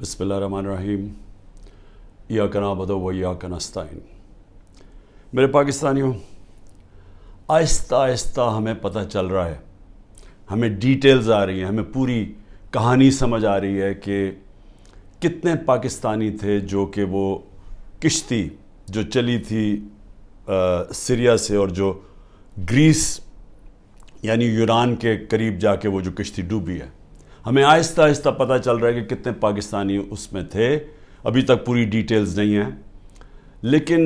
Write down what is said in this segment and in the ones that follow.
بسم اللہ الرحمن الرحیم ایاک نعبد و ایاک نستعین۔ میرے پاکستانیوں، آہستہ آہستہ ہمیں پتہ چل رہا ہے، ہمیں ڈیٹیلز آ رہی ہیں، ہمیں پوری کہانی سمجھ آ رہی ہے کہ کتنے پاکستانی تھے جو کہ وہ کشتی جو چلی تھی سیریا سے اور جو گریس یعنی یونان کے قریب جا کے وہ جو کشتی ڈوبی ہے، ہمیں آہستہ آہستہ پتہ چل رہا ہے کہ کتنے پاکستانی اس میں تھے۔ ابھی تک پوری ڈیٹیلز نہیں ہیں، لیکن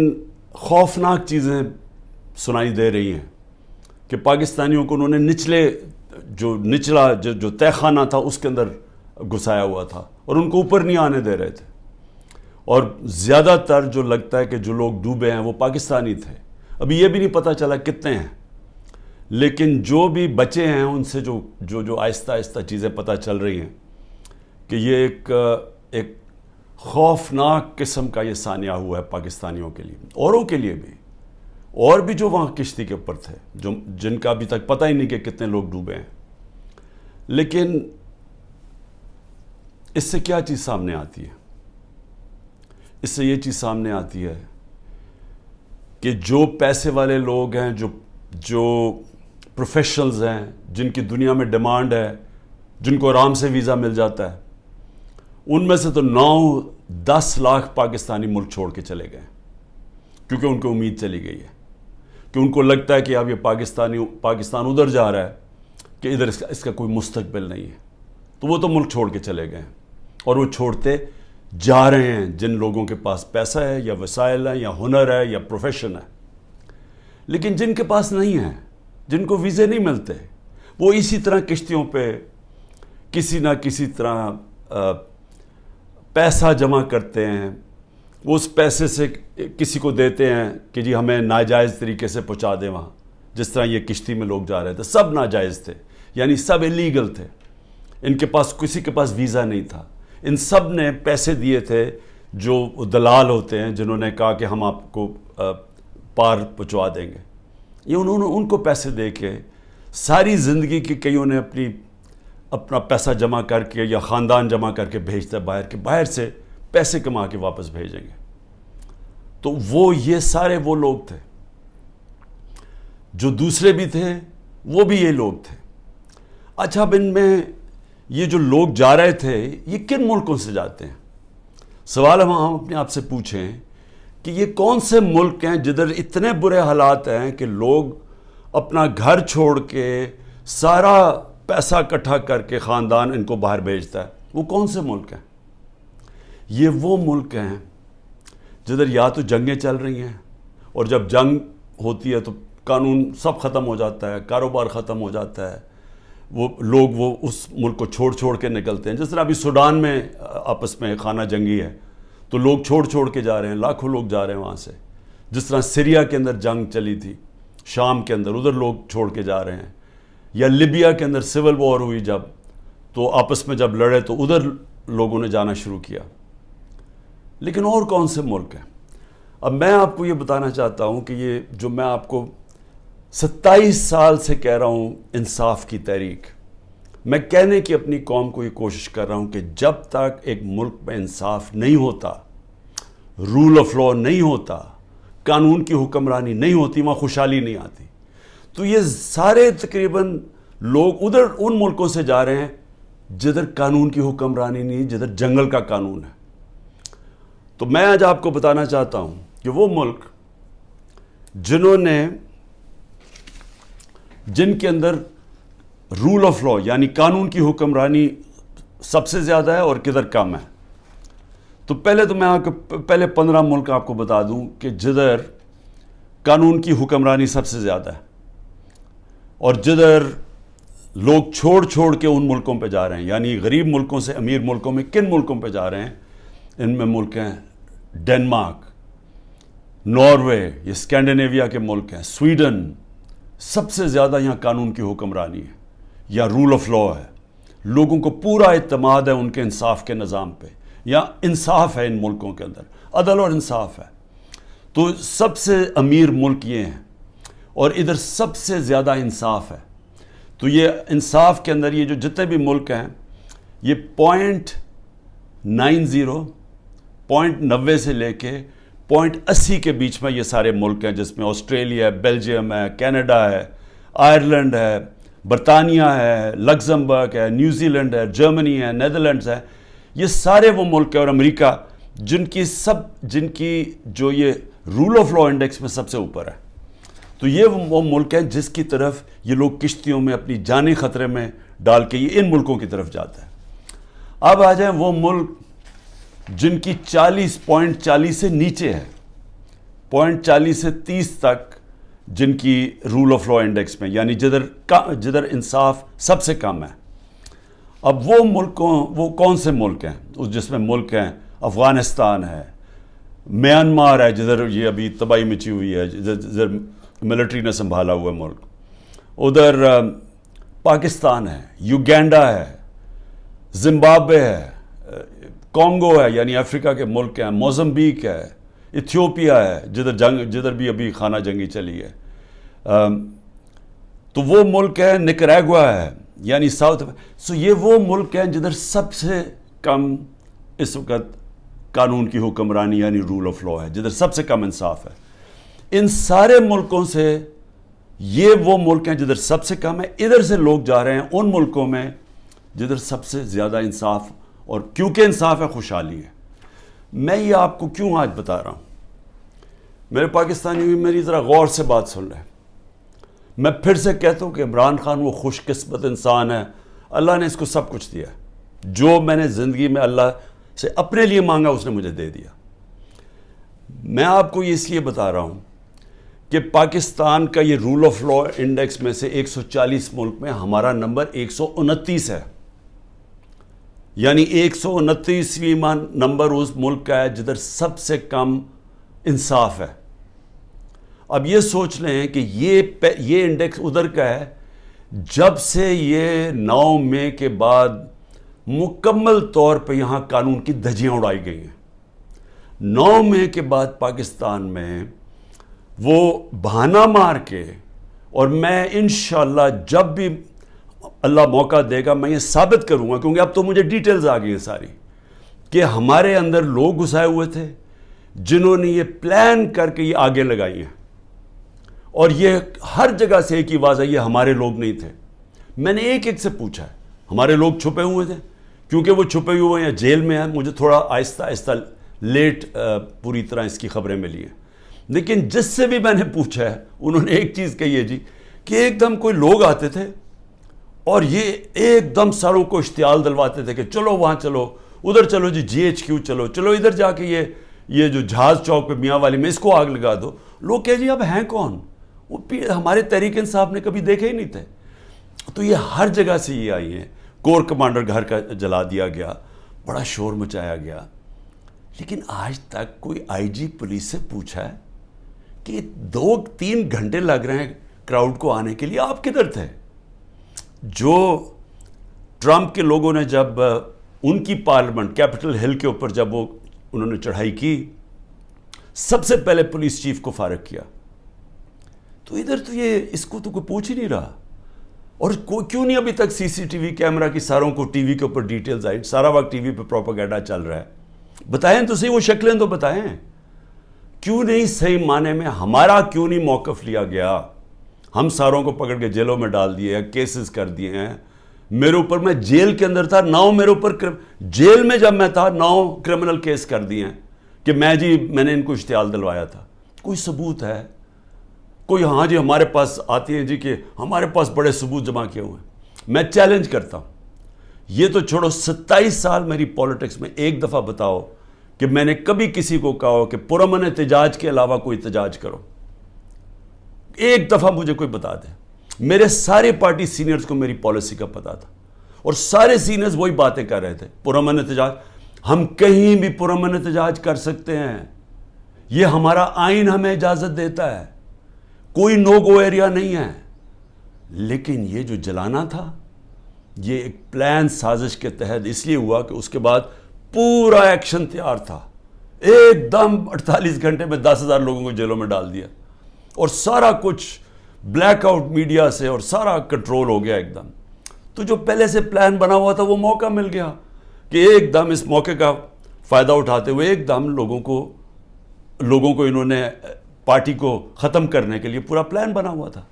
خوفناک چیزیں سنائی دے رہی ہیں کہ پاکستانیوں کو انہوں نے نچلا جو تہہ خانہ تھا اس کے اندر گھسایا ہوا تھا اور ان کو اوپر نہیں آنے دے رہے تھے، اور زیادہ تر جو لگتا ہے کہ جو لوگ ڈوبے ہیں وہ پاکستانی تھے۔ ابھی یہ بھی نہیں پتہ چلا کتنے ہیں، لیکن جو بھی بچے ہیں ان سے جو آہستہ آہستہ چیزیں پتہ چل رہی ہیں کہ یہ ایک خوفناک قسم کا یہ سانحہ ہوا ہے پاکستانیوں کے لیے، اوروں کے لیے بھی، اور بھی جو وہاں کشتی کے اوپر تھے جن کا ابھی تک پتہ ہی نہیں کہ کتنے لوگ ڈوبے ہیں۔ لیکن اس سے کیا چیز سامنے آتی ہے؟ اس سے یہ چیز سامنے آتی ہے کہ جو پیسے والے لوگ ہیں، جو پروفیشنلز ہیں، جن کی دنیا میں ڈیمانڈ ہے، جن کو آرام سے ویزا مل جاتا ہے، ان میں سے تو 9-10 لاکھ پاکستانی ملک چھوڑ کے چلے گئے، کیونکہ ان کو امید چلی گئی ہے کہ ان کو لگتا ہے کہ اب یہ پاکستان ادھر جا رہا ہے کہ ادھر اس کا کوئی مستقبل نہیں ہے، تو وہ تو ملک چھوڑ کے چلے گئے، اور وہ چھوڑتے جا رہے ہیں جن لوگوں کے پاس پیسہ ہے یا وسائل ہے یا ہنر ہے یا پروفیشن ہے۔ لیکن جن کے پاس نہیں ہے، جن کو ویزے نہیں ملتے، وہ اسی طرح کشتیوں پہ کسی نہ کسی طرح پیسہ جمع کرتے ہیں، وہ اس پیسے سے کسی کو دیتے ہیں کہ جی ہمیں ناجائز طریقے سے پہنچا دیں وہاں۔ جس طرح یہ کشتی میں لوگ جا رہے تھے، سب ناجائز تھے، یعنی سب الیگل تھے، ان کے پاس کسی کے پاس ویزا نہیں تھا۔ ان سب نے پیسے دیے تھے، جو دلال ہوتے ہیں جنہوں نے کہا کہ ہم آپ کو پار پہنچوا دیں گے، یہ انہوں نے ان کو پیسے دے کے ساری زندگی کی کئیوں نے اپنا پیسہ جمع کر کے یا خاندان جمع کر کے بھیجتا ہے باہر سے پیسے کما کے واپس بھیجیں گے۔ تو یہ سارے وہ لوگ تھے، جو دوسرے بھی تھے وہ بھی یہ لوگ تھے۔ اچھا، اب ان میں یہ جو لوگ جا رہے تھے یہ کن ملکوں سے جاتے ہیں؟ سوال ہم اپنے آپ سے پوچھیں کہ یہ کون سے ملک ہیں جدھر اتنے برے حالات ہیں کہ لوگ اپنا گھر چھوڑ کے سارا پیسہ اکٹھا کر کے خاندان ان کو باہر بھیجتا ہے؟ وہ کون سے ملک ہیں؟ یہ وہ ملک ہیں جدھر یا تو جنگیں چل رہی ہیں، اور جب جنگ ہوتی ہے تو قانون سب ختم ہو جاتا ہے، کاروبار ختم ہو جاتا ہے، لوگ اس ملک کو چھوڑ کے نکلتے ہیں۔ جس طرح ابھی سوڈان میں آپس میں خانہ جنگی ہے تو لوگ چھوڑ کے جا رہے ہیں، لاکھوں لوگ جا رہے ہیں وہاں سے۔ جس طرح سیریا کے اندر جنگ چلی تھی، شام کے اندر، ادھر لوگ چھوڑ کے جا رہے ہیں، یا لیبیا کے اندر سول وار ہوئی جب، تو آپس میں جب لڑے تو ادھر لوگوں نے جانا شروع کیا۔ لیکن اور کون سے ملک ہیں؟ اب میں آپ کو یہ بتانا چاہتا ہوں کہ یہ جو میں آپ کو 27 سال سے کہہ رہا ہوں، انصاف کی تحریک، میں کہنے کی اپنی قوم کو یہ کوشش کر رہا ہوں کہ جب تک ایک ملک میں انصاف نہیں ہوتا، رول آف لا نہیں ہوتا، قانون کی حکمرانی نہیں ہوتی، وہاں خوشحالی نہیں آتی۔ تو یہ سارے تقریباً لوگ ادھر ان ملکوں سے جا رہے ہیں جدھر قانون کی حکمرانی نہیں، جدھر جنگل کا قانون ہے۔ تو میں آج آپ کو بتانا چاہتا ہوں کہ وہ ملک جن کے اندر رول آف لا یعنی قانون کی حکمرانی سب سے زیادہ ہے اور کدھر کم ہے۔ تو پہلے تو میں آپ کو 15 ملک آپ کو بتا دوں کہ جدھر قانون کی حکمرانی سب سے زیادہ ہے، اور جدھر لوگ چھوڑ کے ان ملکوں پہ جا رہے ہیں، یعنی غریب ملکوں سے امیر ملکوں میں کن ملکوں پہ جا رہے ہیں؟ ان میں ملک ہیں ڈنمارک، ناروے، یہ اسکینڈینیویا کے ملک ہیں، سویڈن، سب سے زیادہ یہاں قانون کی حکمرانی ہے یا رول آف لا ہے، لوگوں کو پورا اعتماد ہے ان کے انصاف کے نظام پہ، یا انصاف ہے ان ملکوں کے اندر، عدل اور انصاف ہے۔ تو سب سے امیر ملک یہ ہیں، اور ادھر سب سے زیادہ انصاف ہے۔ تو یہ انصاف کے اندر یہ جو جتنے بھی ملک ہیں، یہ .90 سے لے کے .80 کے بیچ میں یہ سارے ملک ہیں، جس میں آسٹریلیا ہے، بیلجیم ہے، کینیڈا ہے، آئرلینڈ ہے، برطانیہ ہے، لگزمبرگ ہے، نیوزی لینڈ ہے، جرمنی ہے، نیدرلینڈز ہے. یہ سارے وہ ملک ہیں، اور امریکہ، جن کی جو یہ رول آف لا انڈیکس میں سب سے اوپر ہے. تو یہ وہ ملک ہیں جس کی طرف یہ لوگ کشتیوں میں اپنی جانیں خطرے میں ڈال کے یہ ان ملکوں کی طرف جاتا ہے. اب آ جائیں وہ ملک جن کی 40 سے نیچے ہے، 40 سے 30 تک، جن کی رول آف لا انڈیکس میں، یعنی جدھر انصاف سب سے کم ہے. اب وہ کون سے ملک ہیں؟ جس میں ملک ہیں افغانستان ہے، میانمار ہے، جدھر یہ ابھی تباہی مچی ہوئی ہے، جدھر ملٹری نے سنبھالا ہوا ملک، ادھر پاکستان ہے، یوگینڈا ہے، زمبابوے ہے، کانگو ہے، یعنی افریقہ کے ملک ہیں، موزمبیک ہے، ایتھیوپیا ہے، جدھر بھی ابھی خانہ جنگی چلی ہے. تو وہ ملک ہے، نکریگوا ہے، یعنی ساؤتھ. یہ وہ ملک ہیں جدھر سب سے کم اس وقت قانون کی حکمرانی یعنی رول آف لا ہے، جدھر سب سے کم انصاف ہے. ان سارے ملکوں سے یہ وہ ملک ہیں جدھر سب سے کم ہے. ادھر سے لوگ جا رہے ہیں ان ملکوں میں جدھر سب سے زیادہ انصاف، اور کیونکہ انصاف ہے خوشحالی ہے. میں یہ آپ کو کیوں آج بتا رہا ہوں؟ میرے پاکستانی میری ذرا غور سے بات سن رہے ہیں. میں پھر سے کہتا ہوں کہ عمران خان وہ خوش قسمت انسان ہے، اللہ نے اس کو سب کچھ دیا. جو میں نے زندگی میں اللہ سے اپنے لیے مانگا اس نے مجھے دے دیا. میں آپ کو یہ اس لیے بتا رہا ہوں کہ پاکستان کا یہ رول آف لا انڈیکس میں سے 140 ملک میں ہمارا نمبر 129 ہے. یعنی 129واں نمبر اس ملک کا ہے جدھر سب سے کم انصاف ہے. اب یہ سوچ لیں کہ یہ انڈیکس ادھر کا ہے جب سے یہ 9 مئی کے بعد مکمل طور پہ یہاں قانون کی دھجیاں اڑائی گئی ہیں. 9 مئی کے بعد پاکستان میں وہ بہانہ مار کے، اور میں انشاءاللہ جب بھی اللہ موقع دے گا میں یہ ثابت کروں گا، کیونکہ اب تو مجھے ڈیٹیلز آ گئی ہیں ساری، کہ ہمارے اندر لوگ گھسائے ہوئے تھے جنہوں نے یہ پلان کر کے یہ آگے لگائی ہیں. اور یہ ہر جگہ سے ایک ہی آواز ہے، یہ ہمارے لوگ نہیں تھے. میں نے ایک سے پوچھا ہے، ہمارے لوگ چھپے ہوئے تھے، کیونکہ وہ چھپے ہوئے ہیں جیل میں ہیں. مجھے تھوڑا آہستہ آہستہ لیٹ پوری طرح اس کی خبریں ملی ہیں، لیکن جس سے بھی میں نے پوچھا ہے انہوں نے ایک چیز کہی ہے جی، کہ ایک دم کوئی لوگ آتے تھے اور یہ ایک دم ساروں کو اشتعال دلواتے تھے کہ چلو وہاں چلو، ادھر چلو جی GHQ چلو ادھر جا کے یہ جو جہاز چوک پہ میاں والی میں اس کو آگ لگا دو. لوگ کہے جی اب ہیں کون؟ وہ ہمارے تحریک انصاف نے کبھی دیکھے ہی نہیں تھے. تو یہ ہر جگہ سے یہ آئی ہیں. کور کمانڈر گھر کا جلا دیا گیا، بڑا شور مچایا گیا، لیکن آج تک کوئی IG پولیس سے پوچھا ہے کہ 2-3 گھنٹے لگ رہے ہیں کراؤڈ کو آنے کے لیے، آپ کدھر تھے؟ جو ٹرمپ کے لوگوں نے جب ان کی پارلیمنٹ کیپٹل ہل کے اوپر جب انہوں نے چڑھائی کی، سب سے پہلے پولیس چیف کو فارغ کیا. تو ادھر تو یہ اس کو تو کوئی پوچھ ہی نہیں رہا. اور کیوں نہیں ابھی تک CCTV کیمرہ کی ساروں کو ٹی وی کے اوپر ڈیٹیلز آئی؟ سارا وقت ٹی وی پہ پروپیگنڈا چل رہا ہے. بتائیں تو صحیح، وہ شکلیں تو بتائیں. کیوں نہیں صحیح معنی میں ہمارا کیوں نہیں موقف لیا گیا؟ ہم ساروں کو پکڑ کے جیلوں میں ڈال دیے ہیں، کیسز کر دیے ہیں. میرے اوپر، میں جیل کے اندر تھا، 9 میرے اوپر جیل میں جب میں تھا 9 کرمنل کیس کر دیے ہیں کہ میں نے ان کو اشتعال دلوایا تھا. کوئی ثبوت ہے؟ کوئی ہاں جی ہمارے پاس آتی ہیں جی کہ ہمارے پاس بڑے ثبوت جمع کیے ہوئے ہیں. میں چیلنج کرتا ہوں، یہ تو چھوڑو 27 سال میری پولیٹکس میں، ایک دفعہ بتاؤ کہ میں نے کبھی کسی کو کہا ہو کہ پرامن احتجاج کے علاوہ کوئی احتجاج کرو. ایک دفعہ مجھے کوئی بتا دے. میرے سارے پارٹی سینئرز کو میری پالیسی کا پتا تھا، اور سارے سینئرز وہی باتیں کر رہے تھے، پرامن احتجاج. ہم کہیں بھی پرامن احتجاج کر سکتے ہیں، یہ ہمارا آئین ہمیں اجازت دیتا ہے، کوئی نو گو ایریا نہیں ہے. لیکن یہ جو جلانا تھا یہ ایک پلان سازش کے تحت اس لیے ہوا کہ اس کے بعد پورا ایکشن تیار تھا. ایک دم 48 گھنٹے میں 10,000 لوگوں کو جیلوں میں ڈال دیا، اور سارا کچھ بلیک آؤٹ میڈیا سے اور سارا کنٹرول ہو گیا ایک دم. تو جو پہلے سے پلان بنا ہوا تھا وہ موقع مل گیا کہ ایک دم اس موقع کا فائدہ اٹھاتے ہوئے ایک دم لوگوں کو انہوں نے پارٹی کو ختم کرنے کے لیے پورا پلان بنا ہوا تھا.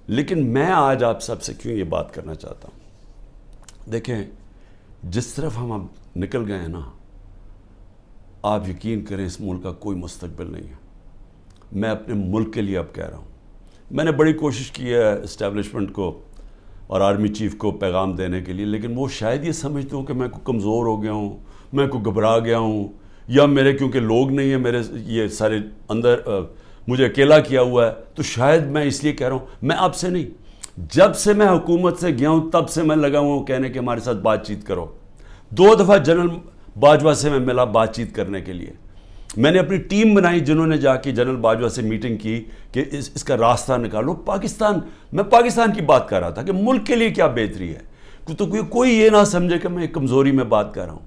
لیکن میں آج آپ سب سے کیوں یہ بات کرنا چاہتا ہوں؟ دیکھیں جس طرف ہم اب نکل گئے ہیں نا، آپ یقین کریں اس ملک کا کوئی مستقبل نہیں ہے. میں اپنے ملک کے لیے اب کہہ رہا ہوں. میں نے بڑی کوشش کی ہے اسٹیبلشمنٹ کو اور آرمی چیف کو پیغام دینے کے لیے، لیکن وہ شاید یہ سمجھتے ہوں کہ میں کوئی کمزور ہو گیا ہوں، میں کوئی گھبرا گیا ہوں، یا میرے کیونکہ لوگ نہیں ہیں میرے یہ سارے اندر مجھے اکیلا کیا ہوا ہے، تو شاید میں اس لیے کہہ رہا ہوں. میں آپ سے نہیں، جب سے میں حکومت سے گیا ہوں تب سے میں لگا ہوں کہنے کہ ہمارے ساتھ بات چیت کرو. 2 دفعہ جنرل باجوہ سے میں ملا بات چیت کرنے کے لیے. میں نے اپنی ٹیم بنائی جنہوں نے جا کے جنرل باجوہ سے میٹنگ کی کہ اس کا راستہ نکالو. میں پاکستان کی بات کر رہا تھا کہ ملک کے لیے کیا بہتری ہے، تو کوئی یہ نہ سمجھے کہ میں کمزوری میں بات کر رہا ہوں.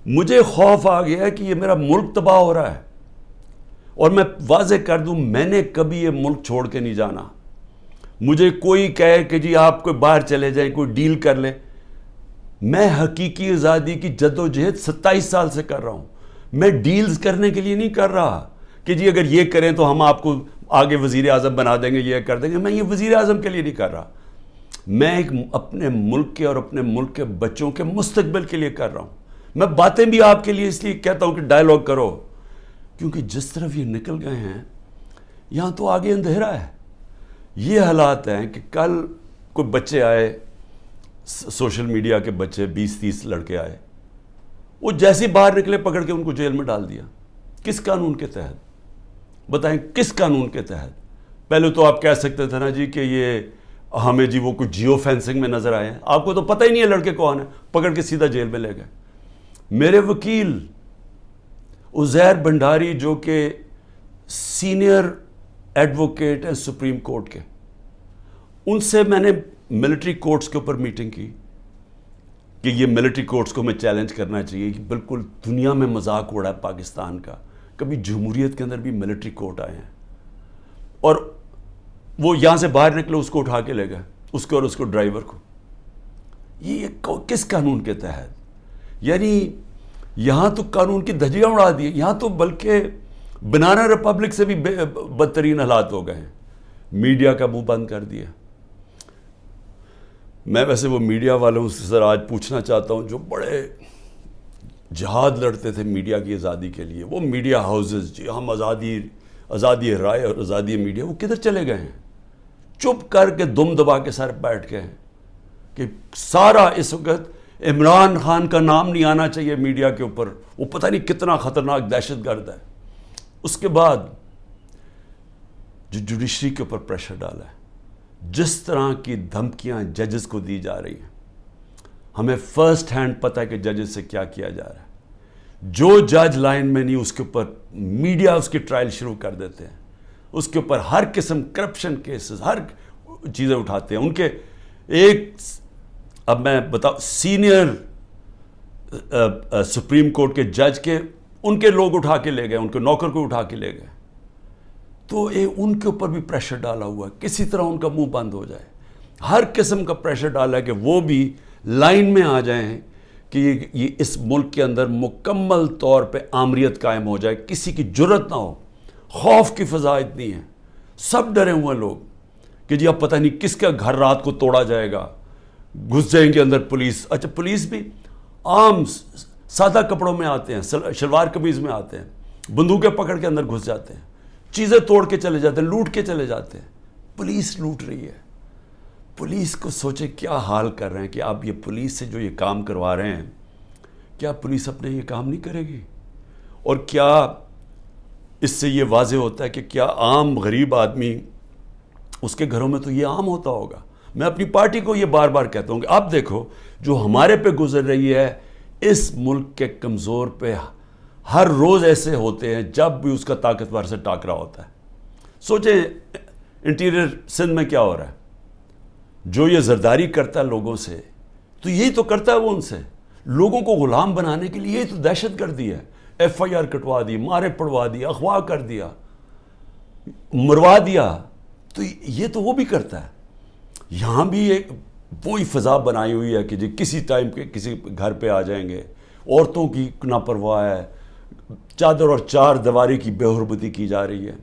مجھے خوف آ گیا کہ یہ میرا ملک تباہ ہو رہا ہے، اور میں واضح کر دوں میں نے کبھی یہ ملک چھوڑ کے نہیں جانا. مجھے کوئی کہے کہ جی آپ کوئی باہر چلے جائیں، کوئی ڈیل کر لیں، میں حقیقی آزادی کی جد و جہد 27 سال سے کر رہا ہوں. میں ڈیلز کرنے کے لیے نہیں کر رہا کہ جی اگر یہ کریں تو ہم آپ کو آگے وزیر اعظم بنا دیں گے، یہ کر دیں گے. میں یہ وزیر اعظم کے لیے نہیں کر رہا. میں ایک اپنے ملک کے اور اپنے ملک کے بچوں کے مستقبل کے لیے کر رہا ہوں. میں باتیں بھی آپ کے لیے اس لیے کہتا ہوں کہ ڈائیلاگ کرو، کیونکہ جس طرف یہ نکل گئے ہیں یہاں تو آگے اندھیرا ہے. یہ حالات ہیں کہ کل کوئی بچے آئے، سوشل میڈیا کے بچے 20-30 لڑکے آئے، وہ جیسے باہر نکلے پکڑ کے ان کو جیل میں ڈال دیا. کس قانون کے تحت؟ بتائیں کس قانون کے تحت؟ پہلے تو آپ کہہ سکتے تھے نا جی کہ یہ ہمیں جی وہ کچھ جیو فینسنگ میں نظر آئے ہیں، آپ کو تو پتہ ہی نہیں ہے لڑکے کون ہیں، پکڑ کے سیدھا جیل میں لے گئے. میرے وکیل عزیر بھنڈاری جو کہ سینئر ایڈوکیٹ ہیں سپریم کورٹ کے، ان سے میں نے ملٹری کورٹس کے اوپر میٹنگ کی کہ یہ ملٹری کورٹس کو میں چیلنج کرنا چاہیے کہ بالکل دنیا میں مذاق اڑا ہے پاکستان کا، کبھی جمہوریت کے اندر بھی ملٹری کورٹ آئے ہیں. اور وہ یہاں سے باہر نکلے اس کو اٹھا کے لے گئے، اس کو اور اس کو ڈرائیور کو. یہ کس قانون کے تحت؟ یعنی یہاں تو قانون کی دھجیاں اڑا دی. یہاں تو بلکہ بنانا ریپبلک سے بھی بدترین حالات ہو گئے ہیں. میڈیا کا منہ بند کر دیا. میں ویسے وہ میڈیا والوں سے سر آج پوچھنا چاہتا ہوں جو بڑے جہاد لڑتے تھے میڈیا کی آزادی کے لیے، وہ میڈیا ہاؤسز جی ہم آزادی رائے اور آزادی میڈیا، وہ کدھر چلے گئے ہیں؟ چپ کر کے دم دبا کے سر بیٹھ گئے ہیں کہ سارا اس وقت عمران خان کا نام نہیں آنا چاہیے میڈیا کے اوپر، وہ پتہ نہیں کتنا خطرناک دہشت گرد ہے. اس کے بعد جو جوڈیشری کے اوپر پریشر ڈالا ہے، جس طرح کی دھمکیاں ججز کو دی جا رہی ہیں، ہمیں فرسٹ ہینڈ پتہ ہے کہ ججز سے کیا کیا جا رہا ہے. جو جج لائن میں نہیں اس کے اوپر میڈیا اس کی ٹرائل شروع کر دیتے ہیں، اس کے اوپر ہر قسم کرپشن کیسز ہر چیزیں اٹھاتے ہیں. ان کے ایک اب میں بتاؤں سینئر سپریم کورٹ کے جج کے ان کے لوگ اٹھا کے لے گئے، ان کے نوکر کو اٹھا کے لے گئے. تو ان کے اوپر بھی پریشر ڈالا ہوا ہے کسی طرح ان کا منہ بند ہو جائے. ہر قسم کا پریشر ڈالا ہے کہ وہ بھی لائن میں آ جائیں کہ یہ اس ملک کے اندر مکمل طور پہ آمریت قائم ہو جائے، کسی کی جرت نہ ہو. خوف کی فضا اتنی ہے، سب ڈرے ہوئے لوگ کہ جی اب پتہ نہیں کس کا گھر رات کو توڑا جائے گا، گھس جائیں گے اندر پولیس. اچھا پولیس بھی عام سادہ کپڑوں میں آتے ہیں، شلوار قمیض میں آتے ہیں، بندوقیں پکڑ کے اندر گھس جاتے ہیں، چیزیں توڑ کے چلے جاتے ہیں، لوٹ کے چلے جاتے ہیں. پولیس لوٹ رہی ہے. پولیس کو سوچے کیا حال کر رہے ہیں کہ آپ یہ پولیس سے جو یہ کام کروا رہے ہیں، کیا پولیس اپنے یہ کام نہیں کرے گی؟ اور کیا اس سے یہ واضح ہوتا ہے کہ کیا عام غریب آدمی اس کے گھروں میں تو یہ عام ہوتا ہوگا. میں اپنی پارٹی کو یہ بار بار کہتا ہوں کہ آپ دیکھو جو ہمارے پہ گزر رہی ہے، اس ملک کے کمزور پہ ہر روز ایسے ہوتے ہیں جب بھی اس کا طاقتور سے ٹاکرا ہوتا ہے. سوچیں انٹیریئر سندھ میں کیا ہو رہا ہے، جو یہ زرداری کرتا ہے لوگوں سے، تو یہی تو کرتا ہے وہ ان سے، لوگوں کو غلام بنانے کے لیے. یہی تو دہشت گردی ہے. FIR کٹوا دی، مارے پڑوا دی، اغوا کر دیا، مروا دیا. تو یہ تو وہ بھی کرتا ہے. یہاں بھی ایک وہی فضا بنائی ہوئی ہے کہ جی کسی ٹائم کے کسی گھر پہ آ جائیں گے. عورتوں کی ناپرواہ ہے, چادر اور چار دیواری کی بے حرمتی کی جا رہی ہے.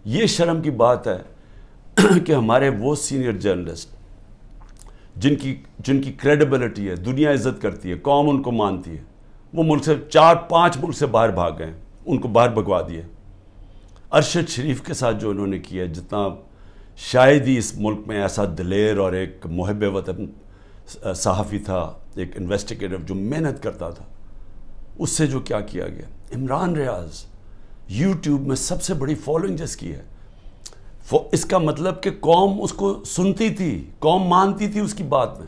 یہ شرم کی بات ہے کہ ہمارے وہ سینئر جرنلسٹ جن کی کریڈیبلٹی ہے, دنیا عزت کرتی ہے, قوم ان کو مانتی ہے, وہ ملک سے 4-5 ملک سے باہر بھاگ گئے, ان کو باہر بھگوا دیے. ارشد شریف کے ساتھ جو انہوں نے کیا, جتنا شاید ہی اس ملک میں ایسا دلیر اور ایک محب وطن صحافی تھا, ایک انویسٹیگیٹر جو محنت کرتا تھا, اس سے جو کیا گیا. عمران ریاض یوٹیوب میں سب سے بڑی فالوئنگ جس کی ہے, اس کا مطلب کہ قوم اس کو سنتی تھی, قوم مانتی تھی اس کی بات میں.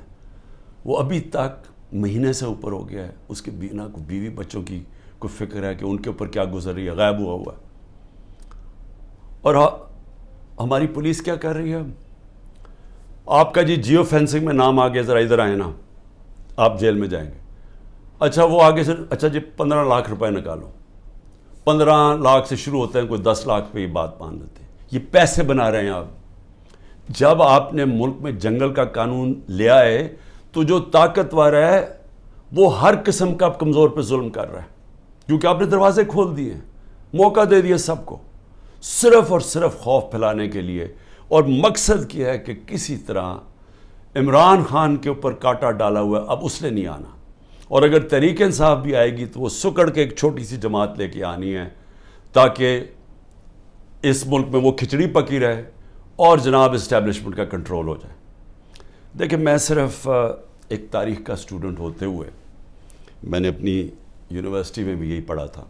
وہ ابھی تک مہینے سے اوپر ہو گیا ہے, اس کے بیوی بچوں کی کوئی فکر ہے کہ ان کے اوپر کیا گزر رہی ہے, غائب ہوا ہے. اور ہماری پولیس کیا کر رہی ہے, آپ کا جی جیو فینسنگ میں نام آ گیا, ذرا ادھر آئے نا, آپ جیل میں جائیں گے. اچھا وہ آگے سے, اچھا جی 15 لاکھ روپے نکالو. 15 لاکھ سے شروع ہوتے ہیں, کوئی 10 لاکھ پہ یہ بات مان لیتے ہیں. یہ پیسے بنا رہے ہیں آپ. جب آپ نے ملک میں جنگل کا قانون لیا ہے تو جو طاقتور ہے وہ ہر قسم کا کمزور پہ ظلم کر رہا ہے, کیونکہ آپ نے دروازے کھول دیے, موقع دے دیے سب کو, صرف اور صرف خوف پھیلانے کے لیے. اور مقصد کیا ہے کہ کسی طرح عمران خان کے اوپر کانٹا ڈالا ہوا ہے, اب اس نے نہیں آنا. اور اگر تحریک انصاف بھی آئے گی تو وہ سکڑ کے ایک چھوٹی سی جماعت لے کے آنی ہے, تاکہ اس ملک میں وہ کھچڑی پکی رہے اور جناب اسٹیبلشمنٹ کا کنٹرول ہو جائے. دیکھیں, میں صرف ایک تاریخ کا اسٹوڈنٹ ہوتے ہوئے, میں نے اپنی یونیورسٹی میں بھی یہی پڑھا تھا,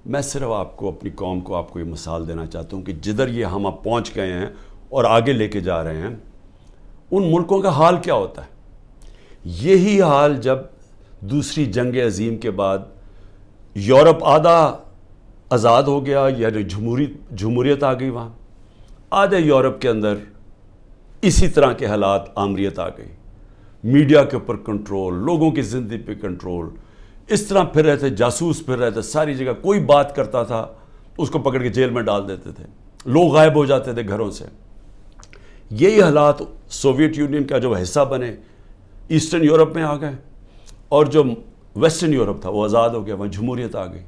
میں صرف آپ کو, اپنی قوم کو, آپ کو یہ مثال دینا چاہتا ہوں کہ جدھر یہ ہم اب پہنچ گئے ہیں اور آگے لے کے جا رہے ہیں, ان ملکوں کا حال کیا ہوتا ہے. یہی حال جب دوسری جنگ عظیم کے بعد یورپ آدھا آزاد ہو گیا, یعنی جمہوریت آ گئی وہاں, آدھے یورپ کے اندر اسی طرح کے حالات, آمریت آ گئی, میڈیا کے اوپر کنٹرول, لوگوں کی زندگی پہ کنٹرول, اس طرح پھر رہے تھے, جاسوس پھر رہے تھے ساری جگہ. کوئی بات کرتا تھا اس کو پکڑ کے جیل میں ڈال دیتے تھے, لوگ غائب ہو جاتے تھے گھروں سے. یہی حالات سوویت یونین کا جو حصہ بنے, ایسٹرن یورپ میں آ گئے, اور جو ویسٹرن یورپ تھا وہ آزاد ہو گیا, وہاں جمہوریت آ گئی.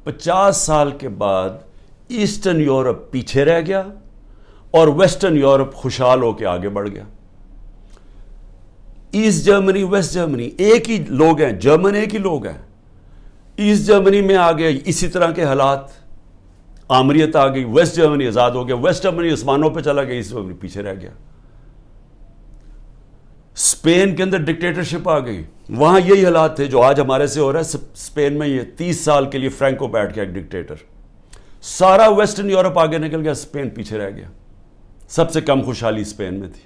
50 سال کے بعد ایسٹرن یورپ پیچھے رہ گیا اور ویسٹرن یورپ خوشحال ہو کے آگے بڑھ گیا. ایسٹ جرمنی, ویسٹ جرمنی ایک ہی لوگ ہیں, جرمن ایک ہی لوگ ہیں. ایسٹ جرمنی میں آ گئے اسی طرح کے حالات, آمریت آ گئی, ویسٹ جرمنی آزاد ہو گیا, ویسٹ جرمنی آسمانوں پہ چلا گیا, ایسٹ جرمنی پیچھے رہ گیا. اسپین کے اندر ڈکٹیٹرشپ آ گئی, وہاں یہی حالات تھے جو آج ہمارے سے ہو رہا ہے. اسپین میں یہ 30 سال کے لیے فرینکو بیٹھ گیا ایک ڈکٹیٹر. سارا ویسٹرن یورپ آگے نکل گیا, اسپین پیچھے رہ گیا. سب سے کم خوشحالی اسپین میں تھی.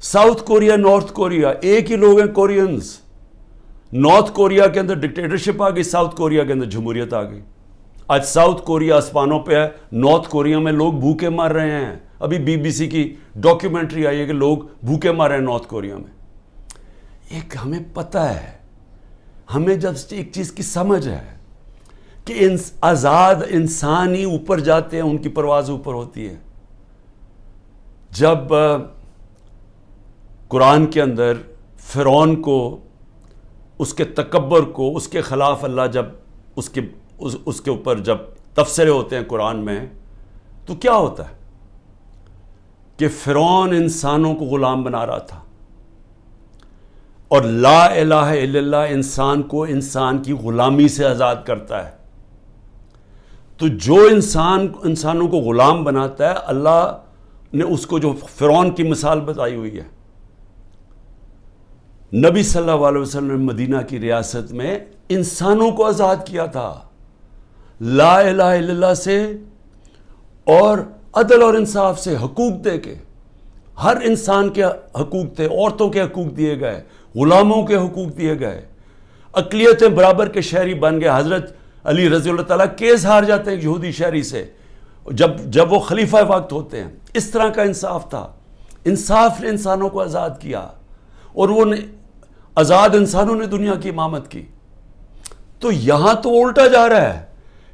ساؤتھ کوریا, نارتھ کوریا ایک ہی لوگ ہیں, کورینز. نارتھ کوریا کے اندر ڈکٹیٹرشپ آ گئی, ساؤتھ کوریا کے اندر جمہوریت آ گئی. آج ساؤتھ کوریا آسمانوں پہ ہے, نارتھ کوریا میں لوگ بھوکے مر رہے ہیں. ابھی BBC کی ڈاکیومنٹری آئی ہے کہ لوگ بھوکے مر رہے ہیں نارتھ کوریا میں. ایک ہمیں پتہ ہے, ہمیں جب ایک چیز کی سمجھ ہے کہ آزاد انسان ہی اوپر جاتے ہیں, ان کی پرواز اوپر ہوتی ہے. جب قرآن کے اندر فرعون کو, اس کے تکبر کو, اس کے خلاف اللہ جب اس کے اوپر جب تبصرے ہوتے ہیں قرآن میں, تو کیا ہوتا ہے کہ فرعون انسانوں کو غلام بنا رہا تھا, اور لا الہ الا اللہ انسان کو انسان کی غلامی سے آزاد کرتا ہے. تو جو انسانوں کو غلام بناتا ہے, اللہ نے اس کو جو فرعون کی مثال بتائی ہوئی ہے. نبی صلی اللہ علیہ وسلم نے مدینہ کی ریاست میں انسانوں کو آزاد کیا تھا لا الہ الا اللہ سے, اور عدل اور انصاف سے, حقوق دے کے. ہر انسان کے حقوق تھے, عورتوں کے حقوق دیے گئے, غلاموں کے حقوق دیے گئے, اقلیتیں برابر کے شہری بن گئے. حضرت علی رضی اللہ تعالیٰ کیس ہار جاتے ہیں یہودی شہری سے جب وہ خلیفہ وقت ہوتے ہیں. اس طرح کا انصاف تھا. انصاف نے انسانوں کو آزاد کیا, اور وہ آزاد انسانوں نے دنیا کی امامت کی. تو یہاں تو الٹا جا رہا ہے,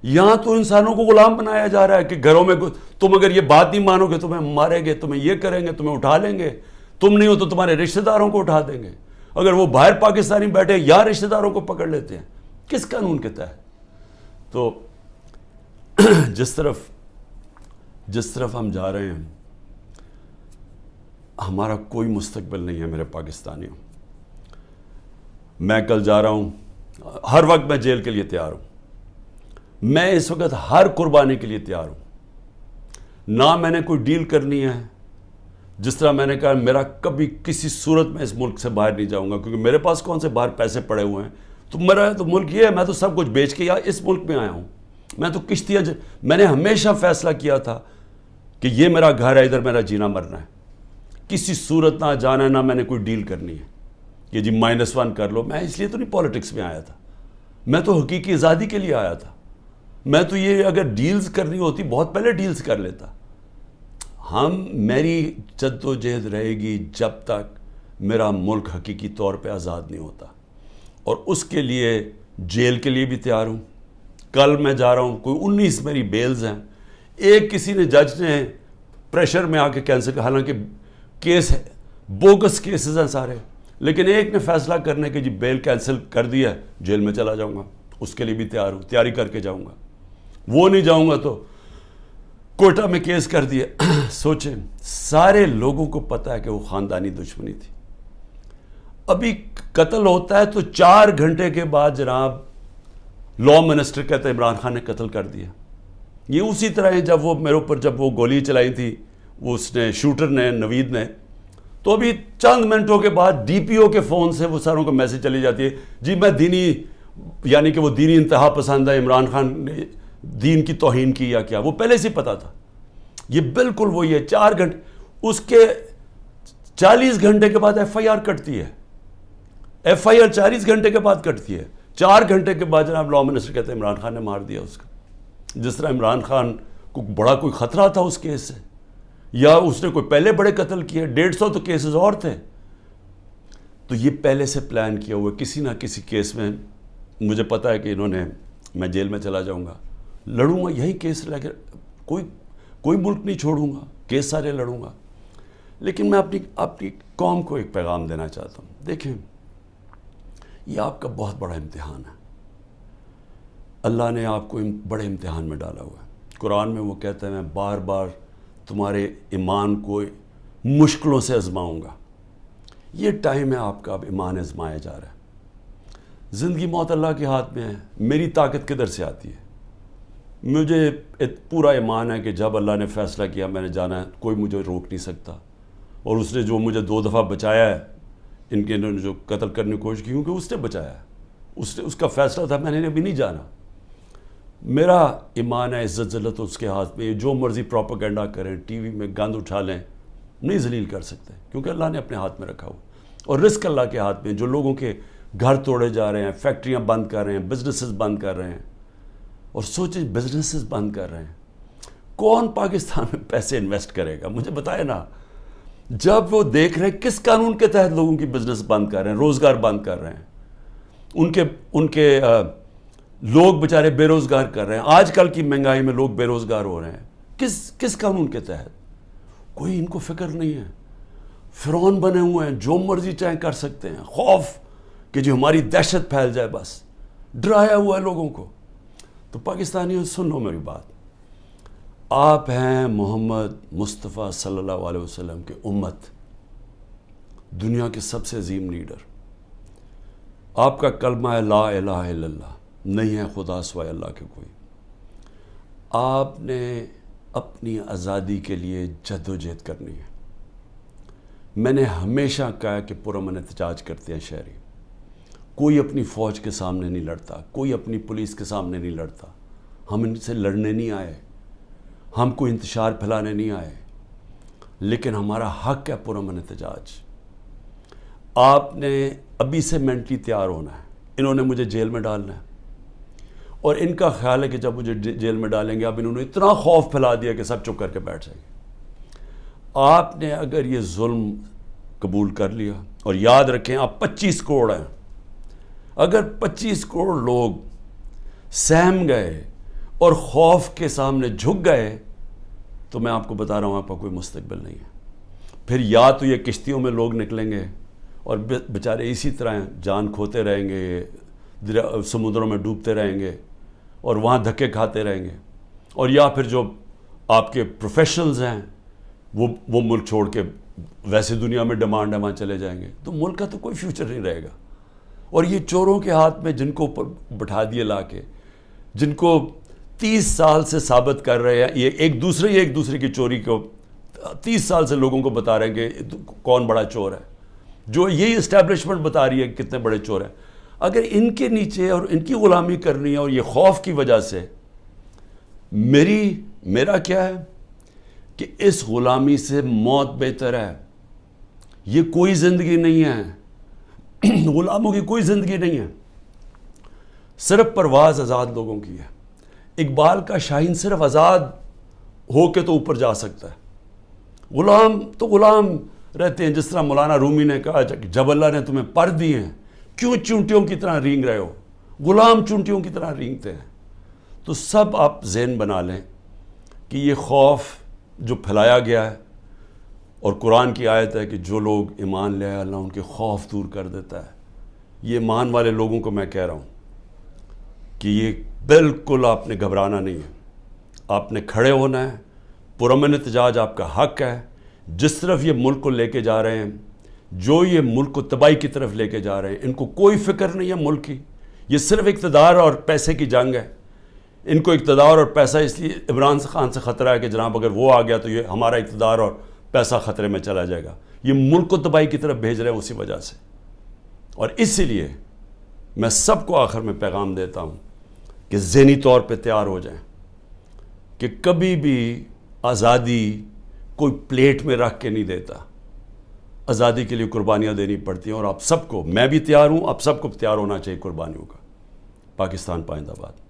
یہاں تو انسانوں کو غلام بنایا جا رہا ہے کہ گھروں میں تم اگر یہ بات نہیں مانو گے تمہیں ماریں گے, تمہیں یہ کریں گے, تمہیں اٹھا لیں گے, تم نہیں ہو تو تمہارے رشتہ داروں کو اٹھا دیں گے. اگر وہ باہر پاکستانی بیٹھے یا رشتہ داروں کو پکڑ لیتے ہیں, کس قانون کے تحت؟ تو جس طرف ہم جا رہے ہیں, ہمارا کوئی مستقبل نہیں ہے میرے پاکستانیوں. میں کل جا رہا ہوں, ہر وقت میں جیل کے لیے تیار ہوں. میں اس وقت ہر قربانی کے لیے تیار ہوں. نہ میں نے کوئی ڈیل کرنی ہے. جس طرح میں نے کہا, میرا کبھی کسی صورت میں اس ملک سے باہر نہیں جاؤں گا, کیونکہ میرے پاس کون سے باہر پیسے پڑے ہوئے ہیں. تو میرا تو ملک یہ ہے, میں تو سب کچھ بیچ کے اس ملک میں آیا ہوں. میں تو کشتیاں میں نے ہمیشہ فیصلہ کیا تھا کہ یہ میرا گھر ہے, ادھر میرا جینا مرنا ہے. کسی صورت نہ جانا ہے, نہ میں نے کوئی ڈیل کرنی ہے کہ جی -1 کر لو. میں اس لیے تو نہیں پالیٹکس میں آیا تھا. میں تو حقیقی آزادی کے لیے آیا تھا. میں تو یہ اگر ڈیلز کرنی ہوتی بہت پہلے ڈیلز کر لیتا. میری جد و جہد رہے گی جب تک میرا ملک حقیقی طور پہ آزاد نہیں ہوتا. اور اس کے لیے جیل کے لیے بھی تیار ہوں. کل میں جا رہا ہوں, کوئی 19 میری بیلز ہیں. ایک کسی نے جج نے پریشر میں آ کے کینسل کیا, حالانکہ کیس ہے, بوگس کیسز ہیں سارے, لیکن ایک نے فیصلہ کرنے کے جی بیل کینسل کر دیا, جیل میں چلا جاؤں گا. اس کے لیے بھی تیار ہوں, تیاری کر کے جاؤں گا. وہ نہیں جاؤں گا تو کوئٹہ میں کیس کر دیا. سوچیں, سارے لوگوں کو پتہ ہے کہ وہ خاندانی دشمنی تھی. ابھی قتل ہوتا ہے تو 4 گھنٹے کے بعد جناب لا منسٹر کہتے ہیں عمران خان نے قتل کر دیا. یہ اسی طرح ہے جب وہ میرے اوپر جب وہ گولی چلائی تھی وہ اس نے شوٹر نے, نوید نے, تو ابھی چند منٹوں کے بعد ڈی پی او کے فون سے وہ ساروں کو میسج چلی جاتی ہے, جی میں دینی, یعنی کہ وہ دینی انتہا پسند ہے, عمران خان نے دین کی توہین کی یا کیا. وہ پہلے سے پتا تھا. یہ بالکل وہی ہے. 4 گھنٹے, اس کے 40 گھنٹے کے بعد ایف آئی آر کٹتی ہے. ایف آئی آر 40 گھنٹے کے بعد کٹتی ہے. 4 گھنٹے کے بعد جناب لا منسٹر کہتے ہیں عمران خان نے مار دیا اس کا. جس طرح عمران خان کو بڑا کوئی خطرہ تھا اس کیس سے, یا اس نے کوئی پہلے بڑے قتل کیے. 150 تو کیسز اور تھے. تو یہ پہلے سے پلان کیا ہوا. کسی نہ کسی کیس میں مجھے پتا ہے کہ انہوں نے, میں جیل میں چلا جاؤں گا, لڑوں گا یہی کیس لے کے, کوئی ملک نہیں چھوڑوں گا, کیس سارے لڑوں گا. لیکن میں اپنی قوم کو ایک پیغام دینا چاہتا ہوں. دیکھیں, یہ آپ کا بہت بڑا امتحان ہے. اللہ نے آپ کو بڑے امتحان میں ڈالا ہوا ہے. قرآن میں وہ کہتا ہے, میں بار بار تمہارے ایمان کو مشکلوں سے آزماؤں گا. یہ ٹائم ہے آپ کا, اب ایمان آزمایا جا رہا ہے. زندگی موت اللہ کے ہاتھ میں ہے. میری طاقت کدھر سے آتی ہے؟ مجھے پورا ایمان ہے کہ جب اللہ نے فیصلہ کیا میں نے جانا ہے, کوئی مجھے روک نہیں سکتا. اور اس نے جو مجھے 2 دفعہ بچایا ہے, انہوں نے جو قتل کرنے کی کوشش کی, کیونکہ اس نے بچایا ہے. اس کا فیصلہ تھا, میں نے ابھی نہیں جانا. میرا ایمان ہے, عزت ذلت اس کے ہاتھ میں. جو مرضی پروپیگنڈا کریں, ٹی وی میں گند اٹھا لیں, نہیں ذلیل کر سکتے, کیونکہ اللہ نے اپنے ہاتھ میں رکھا ہوا. اور رزق اللہ کے ہاتھ میں. جو لوگوں کے گھر توڑے جا رہے ہیں, فیکٹریاں بند کر رہے ہیں, بزنسز بند کر رہے ہیں, اور سوچیں بزنسز بند کر رہے ہیں, کون پاکستان میں پیسے انویسٹ کرے گا؟ مجھے بتائے نا. جب وہ دیکھ رہے ہیں کس قانون کے تحت لوگوں کی بزنس بند کر رہے ہیں, روزگار بند کر رہے ہیں, ان کے لوگ بیچارے بے روزگار کر رہے ہیں. آج کل کی مہنگائی میں لوگ بے روزگار ہو رہے ہیں. کس قانون کے تحت؟ کوئی ان کو فکر نہیں ہے. فرعون بنے ہوئے ہیں, جو مرضی چاہے کر سکتے ہیں. خوف کہ جو ہماری دہشت پھیل جائے, بس ڈرایا ہوا ہے لوگوں کو. تو پاکستانیوں سن لو میری بات. آپ ہیں محمد مصطفیٰ صلی اللہ علیہ وسلم کے امت, دنیا کے سب سے عظیم لیڈر. آپ کا کلمہ ہے لا الہ الا اللہ, نہیں ہے خدا سوائے اللہ کے کوئی. آپ نے اپنی آزادی کے لیے جد و جہد کرنی ہے. میں نے ہمیشہ کہا کہ پرامن احتجاج کرتے ہیں شہری. کوئی اپنی فوج کے سامنے نہیں لڑتا, کوئی اپنی پولیس کے سامنے نہیں لڑتا. ہم ان سے لڑنے نہیں آئے, ہم کوئی انتشار پھیلانے نہیں آئے, لیکن ہمارا حق ہے پرامن احتجاج. آپ نے ابھی سے مینٹلی تیار ہونا ہے. انہوں نے مجھے جیل میں ڈالنا ہے, اور ان کا خیال ہے کہ جب مجھے جیل میں ڈالیں گے, اب انہوں نے اتنا خوف پھیلا دیا کہ سب چپ کر کے بیٹھ جائیں گے. آپ نے اگر یہ ظلم قبول کر لیا, اور یاد رکھیں آپ 25 کروڑ ہیں, اگر 25 کروڑ لوگ سہم گئے اور خوف کے سامنے جھک گئے, تو میں آپ کو بتا رہا ہوں آپ کا کوئی مستقبل نہیں ہے. پھر یا تو یہ کشتیوں میں لوگ نکلیں گے اور بیچارے اسی طرح جان کھوتے رہیں گے، سمندروں میں ڈوبتے رہیں گے اور وہاں دھکے کھاتے رہیں گے، اور یا پھر جو آپ کے پروفیشنلز ہیں وہ ملک چھوڑ کے ویسے دنیا میں ڈیمانڈ ہے وہاں چلے جائیں گے، تو ملک کا تو کوئی فیوچر نہیں رہے گا۔ اور یہ چوروں کے ہاتھ میں جن کو بٹھا دیے لا کے، جن کو 30 سال سے ثابت کر رہے ہیں، یہ ایک دوسرے کی چوری کو 30 سال سے لوگوں کو بتا رہے ہیں کہ کون بڑا چور ہے، جو یہی اسٹیبلشمنٹ بتا رہی ہے کہ کتنے بڑے چور ہیں، اگر ان کے نیچے اور ان کی غلامی کرنی ہے اور یہ خوف کی وجہ سے، میرا کیا ہے کہ اس غلامی سے موت بہتر ہے۔ یہ کوئی زندگی نہیں ہے، غلاموں کی کوئی زندگی نہیں ہے، صرف پرواز آزاد لوگوں کی ہے۔ اقبال کا شاہین صرف آزاد ہو کے تو اوپر جا سکتا ہے، غلام تو غلام رہتے ہیں، جس طرح مولانا رومی نے کہا کہ جب اللہ نے تمہیں پر دیے ہیں کیوں چونٹیوں کی طرح رینگ رہے ہو، غلام چونٹیوں کی طرح رینگتے ہیں۔ تو سب آپ ذہن بنا لیں کہ یہ خوف جو پھیلایا گیا ہے، اور قرآن کی آیت ہے کہ جو لوگ ایمان لے آئے اللہ ان کے خوف دور کر دیتا ہے، یہ ایمان والے لوگوں کو میں کہہ رہا ہوں کہ یہ بالکل آپ نے گھبرانا نہیں ہے، آپ نے کھڑے ہونا ہے، پرامن احتجاج آپ کا حق ہے۔ جس طرف یہ ملک کو لے کے جا رہے ہیں، جو یہ ملک کو تباہی کی طرف لے کے جا رہے ہیں، ان کو کوئی فکر نہیں ہے ملک کی، یہ صرف اقتدار اور پیسے کی جنگ ہے۔ ان کو اقتدار اور پیسہ اس لیے عمران خان سے خطرہ ہے کہ جناب اگر وہ آ گیا تو یہ ہمارا اقتدار اور پیسہ خطرے میں چلا جائے گا، یہ ملک کو تباہی کی طرف بھیج رہے ہیں اسی وجہ سے۔ اور اسی لیے میں سب کو آخر میں پیغام دیتا ہوں کہ ذہنی طور پہ تیار ہو جائیں کہ کبھی بھی آزادی کوئی پلیٹ میں رکھ کے نہیں دیتا، آزادی کے لیے قربانیاں دینی پڑتی ہیں، اور آپ سب کو، میں بھی تیار ہوں، آپ سب کو تیار ہونا چاہیے قربانیوں کا۔ پاکستان پائندہ باد۔